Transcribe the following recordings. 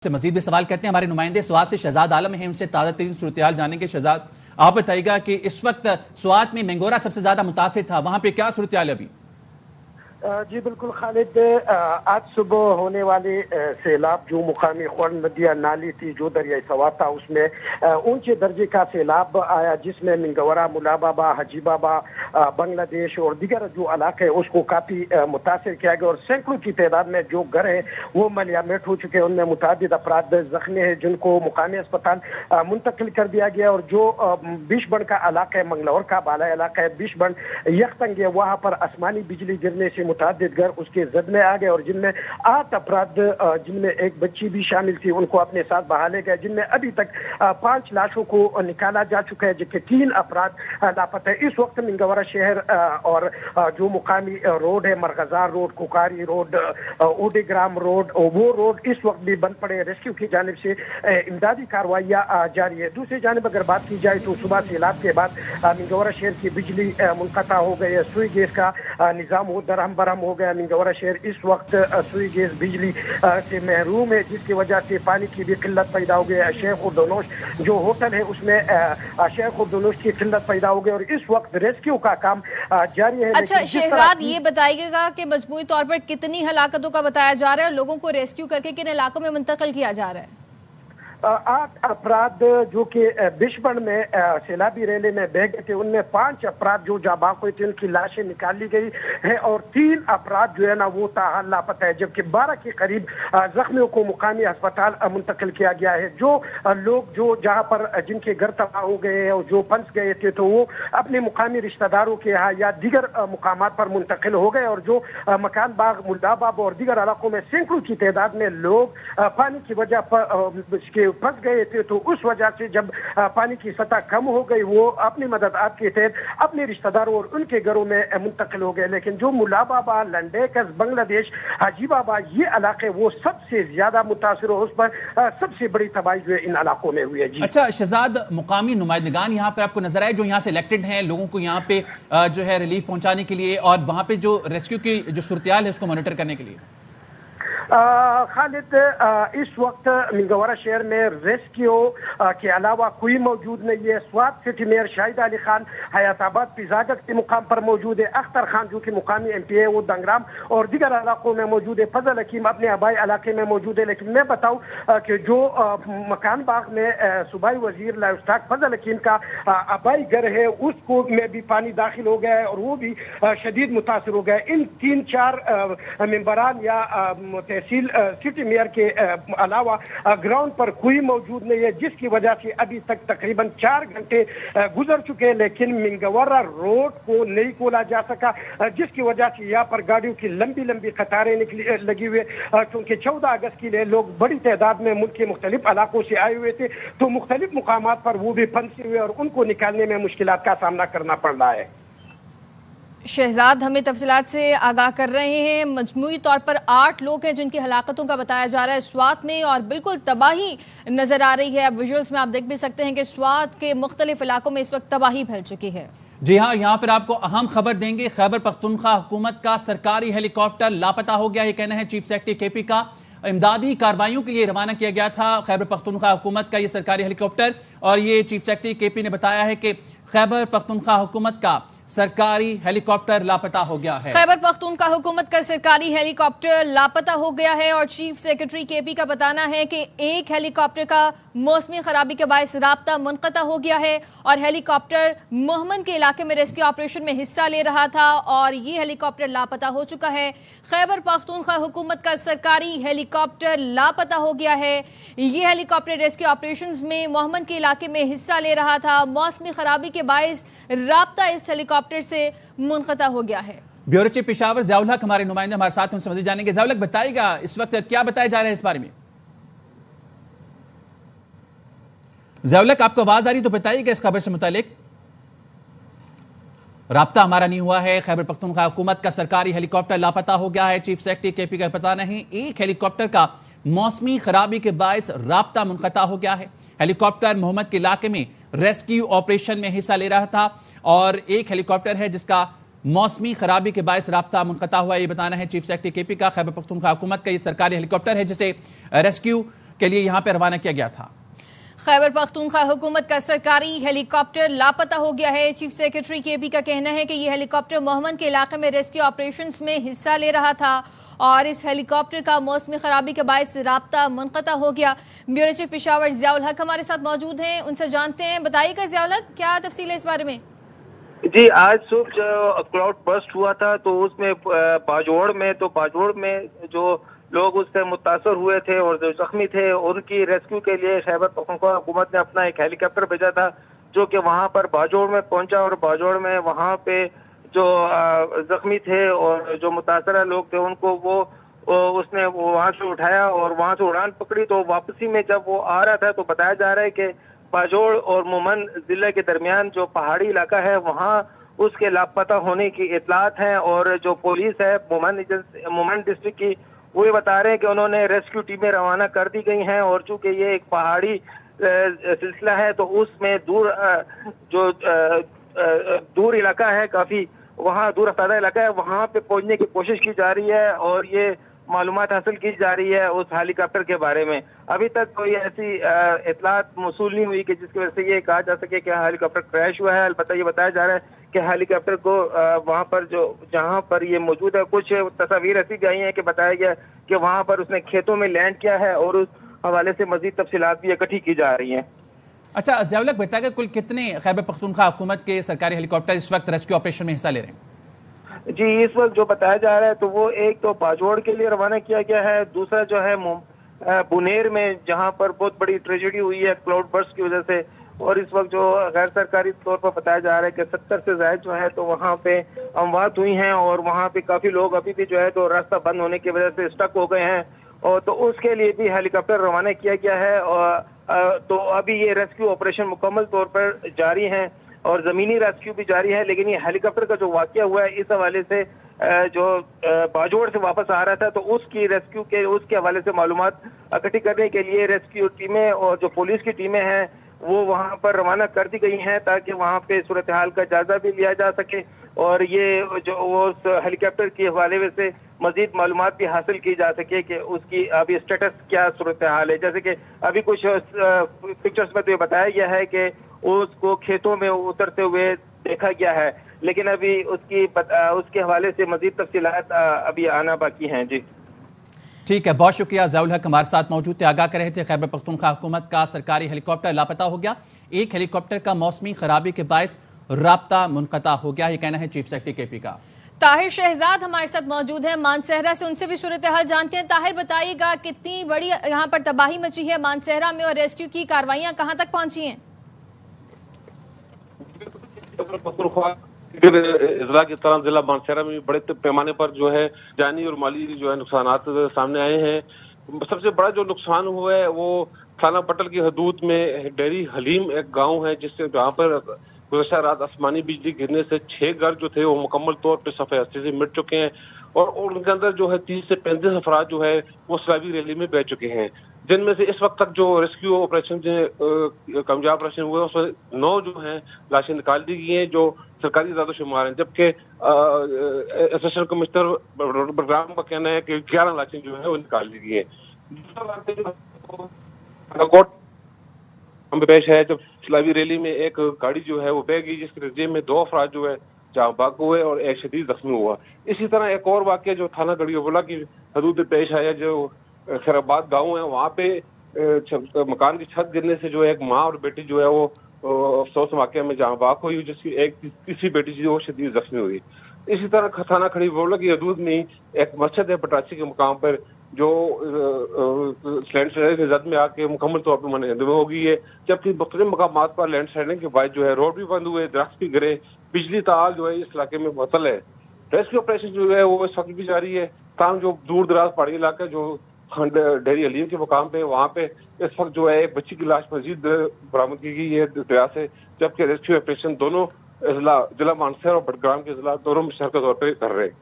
سے مزید بھی سوال کرتے ہیں ہمارے نمائندے سوات سے شہزاد عالم ہیں، ان سے تازہ ترین صورتحال جانیں گے۔ شہزاد، آپ بتائیے گا کہ اس وقت سوات میں مینگورہ سب سے زیادہ متاثر تھا، وہاں پہ کیا صورتحال ہے ابھی؟ جی بالکل خالد، آج صبح ہونے والے سیلاب جو مقامی خورن ندیہ نالی تھی جو دریائے سوات تھا، اس میں اونچے درجے کا سیلاب آیا، جس میں منگورہ، ملابابا، حجی بابا، بنگلہ دیش اور دیگر جو علاقے اس کو کافی متاثر کیا گیا اور سینکڑوں کی تعداد میں جو گھر ہیں وہ ملیامٹ ہو چکے ہیں۔ ان میں متعدد افراد زخمی ہیں جن کو مقامی اسپتال منتقل کر دیا گیا، اور جو بیش بن کا علاقہ ہے، منگلور کا بالا علاقہ ہے بیش بن یختنگ ہے، وہاں پر آسمانی بجلی گرنے سے متعدد گھر اس کے زد میں آ گئے، اور جن میں 8 افراد جن میں ایک بچی بھی شامل تھی ان کو اپنے ساتھ بہا لے گئے، جن میں ابھی تک 5 لاشوں کو نکالا جا چکا ہے، جبکہ 3 افراد لاپتہ ہیں۔ اس وقت منگورہ شہر اور جو مقامی روڈ ہے، مرغزار روڈ، کوکاری روڈ، اوڈی گرام روڈ، وہ روڈ اس وقت بھی بند پڑے ہیں۔ ریسکیو کی جانب سے امدادی کاروائیاں جاری ہے۔ دوسری جانب اگر بات کی جائے تو صبح سیلاب کے بعد منگورہ شہر کی بجلی منقطع ہو گئی ہے، سوئی گیس کا نظام وہ درہم برہم ہو گیا۔ منگورہ شہر اس وقت سوئی گیس بجلی سے محروم ہے، جس کی وجہ سے پانی کی بھی قلت پیدا ہو گئی ہے۔ شیخ اردونوش جو ہوٹل ہے اس میں شیخ اردونوش کی قلت پیدا ہو گئی، اور اس وقت ریسکیو کا کام جاری ہے۔ اچھا شہزاد، یہ بتائیے گا کہ مجموعی طور پر کتنی ہلاکتوں کا بتایا جا رہا ہے اور لوگوں کو ریسکیو کر کے کن علاقوں میں منتقل کیا جا رہا ہے؟ 8 افراد جو کہ بشبن میں سیلابی ریلے میں بہ گئے تھے، ان میں 5 افراد جو جاں بحق ہوئے تھے ان کی لاشیں نکال لی گئی ہے، اور 3 افراد جو ہے نا وہ تاحال لاپتہ ہے، جبکہ 12 کے قریب زخمیوں کو مقامی اسپتال منتقل کیا گیا ہے۔ جو لوگ جو جہاں پر جن کے گھر تباہ ہو گئے اور جو پھنس گئے تھے تو وہ اپنے مقامی رشتہ داروں کے یہاں یا دیگر مقامات پر منتقل ہو گئے، اور جو مکان باغ، ملاباب اور دیگر علاقوں میں سینکڑوں کی تعداد میں لوگ پانی کی وجہ پر پھنس گئے تھے، تو اس وجہ سے جب پانی کی سطح کم ہو گئی وہ اپنی مددات کے تحت اپنے رشتہ داروں اور ان کے گھروں میں منتقل ہو گئے۔ لیکن جو ملابابا، لنڈیکس، بنگلہ دیش، حجی بابا، یہ علاقے وہ سب سے زیادہ متاثر ہو، اس پر سب سے بڑی تباہی جو ہے ان علاقوں میں ہوئی ہے۔ جی اچھا شہزاد، مقامی نمائندگان یہاں پہ آپ کو نظر آئے جو یہاں سے الیکٹڈ ہیں لوگوں کو یہاں پہ جو ہے ریلیف پہنچانے کے لیے اور وہاں پہ جو ریسکیو کی جو صورتحال ہے اس کو مانیٹر کرنے کے لیے؟ خالد، اس وقت منگورہ شہر میں ریسکیو کے علاوہ کوئی موجود نہیں ہے۔ سوات سٹی میئر شاہد علی خان حیات آباد پیزاگت کے مقام پر موجود ہے، اختر خان جو کہ مقامی ایم پی ہے وہ دنگرام اور دیگر علاقوں میں موجود ہے، فضل حکیم اپنے آبائی علاقے میں موجود ہے۔ لیکن میں بتاؤں کہ جو مکان باغ میں صوبائی وزیر لائف اسٹاک فضل حکیم کا آبائی گھر ہے اس کو میں بھی پانی داخل ہو گیا ہے اور وہ بھی شدید متاثر ہو گیا ہے۔ ان 3-4 ممبران یا تحصیل سٹی میئر کے علاوہ گراؤنڈ پر کوئی موجود نہیں ہے، جس کی وجہ سے ابھی تک تقریباً 4 گھنٹے گزر چکے ہیں، لیکن منگورہ روڈ کو نہیں کھولا جا سکا، جس کی وجہ سے یہاں پر گاڑیوں کی لمبی لمبی قطاریں لگی ہوئے، کیونکہ 14 اگست کے لیے لوگ بڑی تعداد میں ملک کے مختلف علاقوں سے آئے ہوئے تھے، تو مختلف مقامات پر وہ بھی پھنسے ہوئے اور ان کو نکالنے میں مشکلات کا سامنا کرنا پڑ رہا ہے۔ شہزاد ہمیں تفصیلات سے آگاہ کر رہے ہیں۔ مجموعی طور پر 8 لوگ ہیں جن کی ہلاکتوں کا بتایا جا رہا ہے سوات میں، اور بالکل تباہی نظر آ رہی ہے۔ اب ویژولز میں آپ دیکھ بھی سکتے ہیں کہ سوات کے مختلف علاقوں میں اس وقت تباہی پھیل چکی ہے۔ جی ہاں، یہاں پر آپ کو اہم خبر دیں گے۔ خیبر پختونخوا حکومت کا سرکاری ہیلی کاپٹر لاپتہ ہو گیا، یہ کہنا ہے چیف سیکرٹری کے پی کا۔ امدادی کارروائیوں کے لیے روانہ کیا گیا تھا خیبر پختونخوا حکومت کا یہ سرکاری ہیلی کاپٹر، اور یہ چیف سیکرٹری کے پی نے بتایا ہے کہ خیبر پختونخوا حکومت کا سرکاری ہیلی کاپٹر لاپتہ ہو گیا ہے۔ خیبر پختونخوا حکومت کا سرکاری ہیلی کاپٹر لاپتہ ہو گیا ہے، اور چیف سیکرٹری کے پی کا بتانا ہے کہ ایک ہیلی کاپٹر کا موسمی خرابی کے باعث رابطہ منقطع ہو گیا ہے، اور ہیلی کاپٹر مہمن کے علاقے میں ریسکیو آپریشن میں حصہ لے رہا تھا، اور یہ ہیلی کاپٹر لاپتہ ہو چکا ہے۔ خیبر پختونخوا حکومت کا سرکاری ہیلی کاپٹر لاپتہ ہو گیا ہے۔ یہ ہیلی کاپٹر ریسکیو آپریشنز میں مہمن کے علاقے میں حصہ لے رہا تھا، موسمی خرابی کے باعث رابطہ اس ہیلی کاپٹر سے منقطع ہو گیا ہے۔ بیورو چیف پشاور ضیاء الحق ہمارے نمائندے ہمارے ساتھ، ان سے مزید جانیں گے۔ ضیاء الحق بتائے گا اس وقت کیا بتایا جا رہا ہے اس بارے میں؟ ضیاء الحق آپ کو آواز آ رہی تو بتائیے گا اس خبر سے متعلق۔ رابطہ ہمارا نہیں ہوا ہے۔ خیبر پختونخوا حکومت کا سرکاری ہیلی کاپٹر لاپتہ ہو گیا ہے، چیف سیکرٹری کے پی کا پتہ نہیں۔ ایک ہیلی کاپٹر کا موسمی خرابی کے باعث رابطہ منقطع ہو گیا ہے۔ ہیلی کاپٹر محمد کے علاقے میں ریسکیو آپریشن میں حصہ لے رہا تھا، اور ایک ہیلی کاپٹر ہے جس کا موسمی خرابی کے باعث رابطہ منقطع ہوا، یہ بتانا ہے چیف سیکرٹری کے پی کا۔ خیبر پختونخوا حکومت کا یہ سرکاری ہیلی کاپٹر ہے جسے ریسکیو के लिए यहाँ पे रवाना किया गया था। खैबर पख्तूनख्वा हुकूमत का सरकारी हेलीकॉप्टर लापता हो गया है। चीफ सेक्रेटरी केपी का कहना है कि ये हेलीकॉप्टर मोहम्मद के इलाके में रेस्क्यू ऑपरेशंस में हिस्सा ले रहा था और इस हेलीकॉप्टर का मौसमी खराबी के बायस राब्ता मुनक़ता हो गया। ब्यूरो चीफ पेशावर ज़ियाउल हक हमारे साथ मौजूद हैं, उनसे जानते हैं। बताइएगा ज़ियाउल हक, क्या तफसील है इस बारे में? जी, आज सुबह जो क्लाउड बर्स्ट हुआ था तो उसमें बाजोड़ में जो लोग उससे मुतासर हुए थे और जो जख्मी थे उनकी रेस्क्यू के लिए खैबर पख्तूनख्वा हुकूमत ने अपना एक हेलीकॉप्टर भेजा था जो कि वहां पर बाजोड़ में पहुंचा और बाजोड़ में वहां पे जो जख्मी थे और जो मुतासरा लोग थे उनको उसने वहां से उठाया और वहां से उड़ान पकड़ी। तो वापसी में जब वो आ रहा था तो बताया जा रहा है कि बाजोड़ और मोमन जिले के दरमियान जो पहाड़ी इलाका है वहां उसके लापता होने की इतलात हैं और जो पुलिस है मोमन डिस्ट्रिक्ट की वो ये बता रहे हैं कि उन्होंने रेस्क्यू टीमें रवाना कर दी गई हैं और चूंकि ये एक पहाड़ी सिलसिला है तो उसमें दूर इलाका है, काफी वहाँ दूर अफ्तारा इलाका है, वहाँ पे पहुंचने की कोशिश की जा रही है और ये मालूमात हासिल की जा रही है उस हेलीकॉप्टर के बारे में। अभी तक कोई ऐसी इतलात मौसूल नहीं हुई कि जिसकी वजह से ये कहा जा सके कि हेलीकॉप्टर क्रैश हुआ है। अलबत्ता ये बताया जा रहा है कि हेलीकॉप्टर को वहां पर जहां पर ये मौजूद है कुछ तस्वीर ऐसी भी आई हैं कि बताया गया कि वहां पर उसने खेतों में लैंड किया है और उस हवाले से मजीद तफसीलात भी इकट्ठी की जा रही हैं। अच्छा ज़ियाउल हक, बताया कुल कितने खैबर पख्तूनख्वा हुकूमत के सरकारी हेलीकॉप्टर इस वक्त रेस्क्यू ऑपरेशन में हिस्सा ले रहे हैं? जी, इस वक्त जो बताया जा रहा है तो वो एक तो बाजोड़ के लिए रवाना किया गया है, दूसरा जो है बुनेर में जहां पर बहुत बड़ी ट्रेजेडी हुई है क्लाउड बर्स्ट की वजह से और इस वक्त जो गैर सरकारी तौर पर बताया जा रहा है कि 70 से ज्यादा जो है तो वहां पे अमवात हुई हैं और वहां पे काफी लोग अभी भी जो है तो रास्ता बंद होने की वजह से स्टक हो गए हैं और तो उसके लिए भी हेलीकॉप्टर रवाना किया गया है। और तो अभी ये रेस्क्यू ऑपरेशन मुकम्मल तौर पर जारी है और जमीनी रेस्क्यू भी जारी है, लेकिन ये हेलीकॉप्टर का जो वाकया हुआ है इस हवाले से जो बाजोड़ से वापस आ रहा था तो उसके हवाले से मालूमात इकट्ठी करने के लिए रेस्क्यू टीमें और जो पुलिस की टीमें हैं वो वहां पर रवाना कर दी गई हैं ताकि वहां पे सूरत हाल का जायजा भी लिया जा सके और ये जो उस हेलीकॉप्टर के हवाले से मजीद मालूमात भी हासिल की जा सके कि उसकी अभी स्टेटस क्या सूरत हाल है। जैसे कि अभी कुछ पिक्चर्स में तो ये बताया गया है कि उसको खेतों में उतरते हुए देखा गया है, लेकिन अभी उसके हवाले से मजीद तफसीलात अभी आना बाकी हैं। जी ठीक है, बहुत शुक्रिया। ज़ियाउल हक हमारे साथ मौजूद थे, आगाह कर रहे थे खैबर पख्तूनख्वा हुकूमत का सरकारी हेलीकॉप्टर लापता हो गया। एक हेलीकॉप्टर का मौसमी खराबी के बायस राब्ता मुनक़ता हो गया, ये कहना है चीफ सेक्रेटरी केपी का। ताहिर शहजाद हमारे साथ मौजूद है मानसहरा से, उनसे भी सूरत हाल जानते हैं। ताहिर, बताइएगा कितनी बड़ी यहाँ पर तबाही मची है मानसहरा में और रेस्क्यू की कार्रवाइयाँ कहाँ तक पहुँची हैं? इजला की तरह जिला मानसहरा में बड़े पैमाने पर जो है जानी और माली जो है नुकसानात सामने आए हैं। सबसे बड़ा जो नुकसान हुआ है वो थाना पटल की हदूद में डेरी हलीम एक गांव है जिससे जहां पर गुज़श्ता रात आसमानी बिजली गिरने से 6 घर जो थे वो मुकम्मल तौर पर सफ़े हस्ती से मिट चुके हैं और उनके अंदर जो है 30 से 35 अफराद जो है वो सैलाबी रैली में बह चुके हैं, जिनमें से इस वक्त तक जो रेस्क्यू ऑपरेशन कामयाब ऑपरेशन हुए उसमें 9 जो हैं लाशें निकाल दी गई हैं जो सरकारी दादोशुमार हैं, जबकि असिस्टेंट कमिश्नर बडगाम का कहना है कि 11 लाशें जो है वो निकाल दी गई हैं। हम पेश है जब सैलाबी रैली में एक गाड़ी जो है वो बह गई जिसके नतीजे में 2 अफराद जो है जहाँ बाग हुए और एक शदीद जख्मी हुआ। इसी तरह एक और वाक़या जो थाना गढ़ियाबुला की हदूद पेश आया, जो खैराबाद गांव है वहाँ पे मकान की छत गिरने से जो एक माँ और बेटी जो है वो अफसोस वाक़या में जहाँ बाग हुई जिसकी एक तीसरी बेटी जो शदीद जख्मी हुई। इसी तरह थाना गढ़ियाबुला की हदूद में एक मस्जिद है पटाची के मुकाम पर जो लैंडस्लाइडिंग की जद में आके मुकम्मल तौर पर मनहदम हो गई है, जबकि मुख्तलिफ मकामात पर लैंडस्लाइडिंग के बाद जो है रोड भी बंद हुए, दरख्त भी गिरे, बिजली तार जो है इस इलाके में मुअत्तल है। रेस्क्यू ऑपरेशन जो है वो इस वक्त भी जारी है। तमाम जो दूर दराज पहाड़ी इलाका जो डेरी हलीम के मुकाम पे वहाँ पे इस वक्त जो है एक बच्ची की लाश मजीद बरामद की गई है दरिया से, जबकि रेस्क्यू ऑपरेशन दोनों जिला मानसहरा और बडगाम के जिला दोनों मुश्तरका तौर पर कर रहे हैं।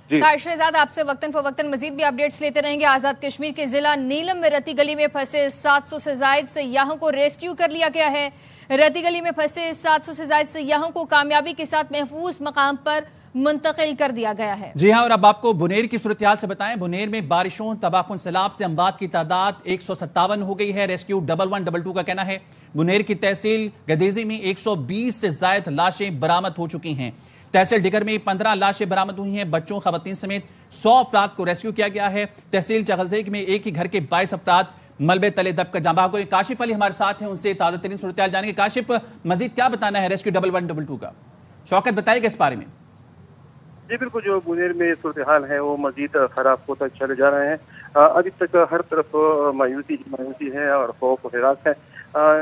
ताहिर शहजाद, आपसे वक्तन फवक्तन मजीद भी अपडेट्स लेते रहेंगे। आजाद कश्मीर के जिला नीलम में रती गली में फंसे 700 से ज्यादा सयाहों को रेस्क्यू कर लिया गया है। रती गली में फंसे 700 से ज्यादा सयाहों को कामयाबी के साथ महफूज मकाम पर मुंतकिल कर दिया गया है। जी हाँ, और अब आपको बुनेर की सूरत हाल से बताएं। बुनेर में बारिशों, तबाहकुन सैलाब से अमवात की तादाद 157 हो गई है। रेस्क्यू 1112 का कहना है बुनेर की तहसील गदेजी में 120 से ज्यादा लाशें बरामद हो चुकी हैं। तहसील डिगर में 15 लाशें बरामद हुई हैं। बच्चों, खवातीन समेत 100 अफराद को रेस्क्यू किया गया है। तहसील चगजेग में एक ही घर के 22 अफराद मलबे तले दबकर जाँ बहक गए। काशिफ अली हमारे साथ हैं, उनसे ताज़ा तरीन सूरत हाल जानेंगे। काशिफ, मजीद क्या बताना है रेस्क्यू 1112 का? शौकत बताइएगा इस बारे में। जी बिल्कुल, जो बुनेर में सूरत हाल है वो मजीद खराब होता चले जा रहे हैं। अभी तक हर तरफ मायूसी है और खौफ और हिरास है।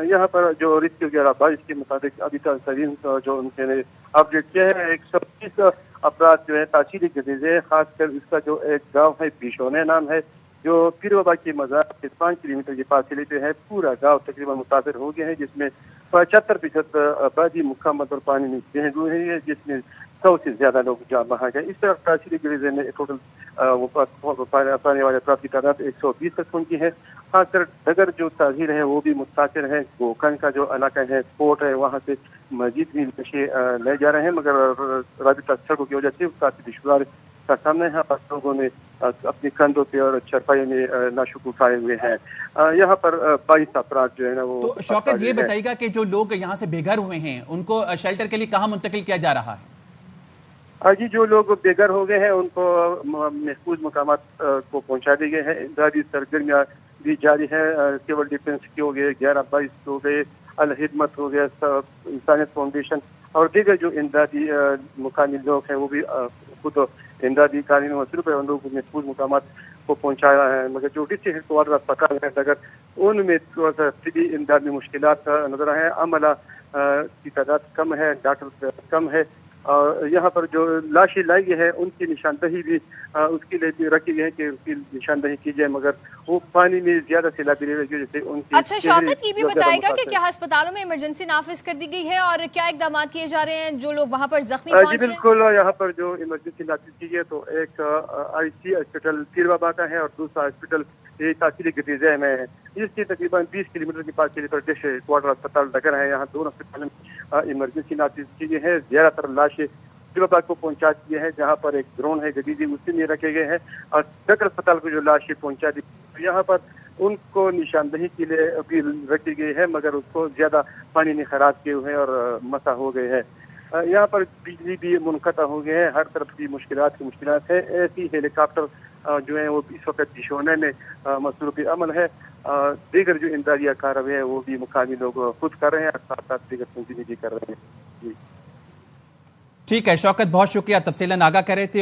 यहाँ पर जो रेस्क्यू 1122 के मुताबिक अभी तक तरीन जो उनके अपडेट किया है 120 अफराद जो है तहसीली गदेजे, खासकर इसका जो एक गाँव है बिशोने नाम है, जो पीर बाबा की मज़ार से 5 किलोमीटर के फासले पे है। पूरा गांव तकरीबन मुतासर हो गया है, जिसमें 75% आबादी मुकम्मल और पानी में बह हुए है, जिसमें 100 से ज्यादा लोग जा बहा गए। इस तरह तहसीली गरीजे में टोटल पाने वाले अफराद की तादाद 120 तक पहुंची है। खासकर डगर जो तहसील है वो भी मुतासर है। गोखन का जो इलाका है, कोर्ट है, वहाँ से मजीद भी नशे ले जा रहे हैं, मगर राबिता सड़कों की वजह से काफी दुश्वार का सामने है। लोगों ने अपने कंधों पे और चरपाई में नाशुक उठाए हुए हैं। यहाँ पर 22 अफराद जो है ना वो। तो शौकत, ये बताइएगा कि जो लोग यहाँ से बेघर हुए हैं उनको शेल्टर के लिए कहाँ मुंतकिल किया जा रहा है? जी, जो लोग बेघर हो गए हैं उनको महफूज मकामात को पहुंचा दिए गए हैं। इमदादी सरगर्मियाँ भी जारी है। सिविल डिफेंस के हो गए, 1122 हो गए, अल हिदमत हो गया, इंसानियत फाउंडेशन और दीगर जो इमदादी मुकामी लोग हैं वो भी खुद इमदादी कानूनी मसरूफ है, उन लोगों को महफूज मकामात को पहुंचाया है। मगर जो डिस्ट्रिक्ट हेडक्वार्टर अस्पताल है अगर उनमें थोड़ा सा तिबी इमदाद में मुश्किलात नजर आए हैं। अमला की तादाद कम है, डॉक्टर कम है। और यहाँ पर जो लाशें लाई गई है उनकी निशानदही भी उसके लिए भी रखी गई है कि उसकी निशानदही की जाए, मगर वो पानी में ज्यादा सैलाबी रही जैसे उनकी। अच्छा शौकत, ये भी बताएगा कि क्या अस्पतालों में इमरजेंसी नाफिज कर दी गई है और क्या इकदाम किए जा रहे हैं जो लोग वहाँ पर जख्मी पहुंच रहे हैं? जी बिल्कुल, यहाँ पर जो इमरजेंसी नाफिज की गई तो एक IC हॉस्पिटल पीर बाबा का है और दूसरा हॉस्पिटल तहसीली गदीजे में है। इसकी तकरीबन 20 किलोमीटर के पास पर डिस्ट्रिक्ट क्वार्टर अस्पताल डगर है। यहाँ दोनों अस्पतालों में इमरजेंसी नाफिज की गई है। ज्यादातर लाशें पीर को पहुंचा दी है, जहाँ पर एक ड्रोन है गदीजी उसी में रखे गए हैं। और डगर अस्पताल को जो लाशें पहुंचा दी तो यहाँ पर उनको निशानदही के लिए अपील रखी गई है, मगर उसको ज्यादा पानी ने खराब किए हुए हैं और मसा हो गए हैं। यहाँ पर बिजली भी मुनक़ता हो गए हैं। हर तरफ की मुश्किलात है। ऐसी हेलीकॉप्टर जो है वो इस वक्त बिशोने में मसरूफ अमल है। दीगर जो इमदादिया कार्रवाई है वो भी मुकामी लोग खुद कर रहे हैं और साथ साथ दीगर तंजीमें भी कर रहे हैं। जी ठीक है शौकत, बहुत शुक्रिया, तफसीलन आगाह कर रहे थे।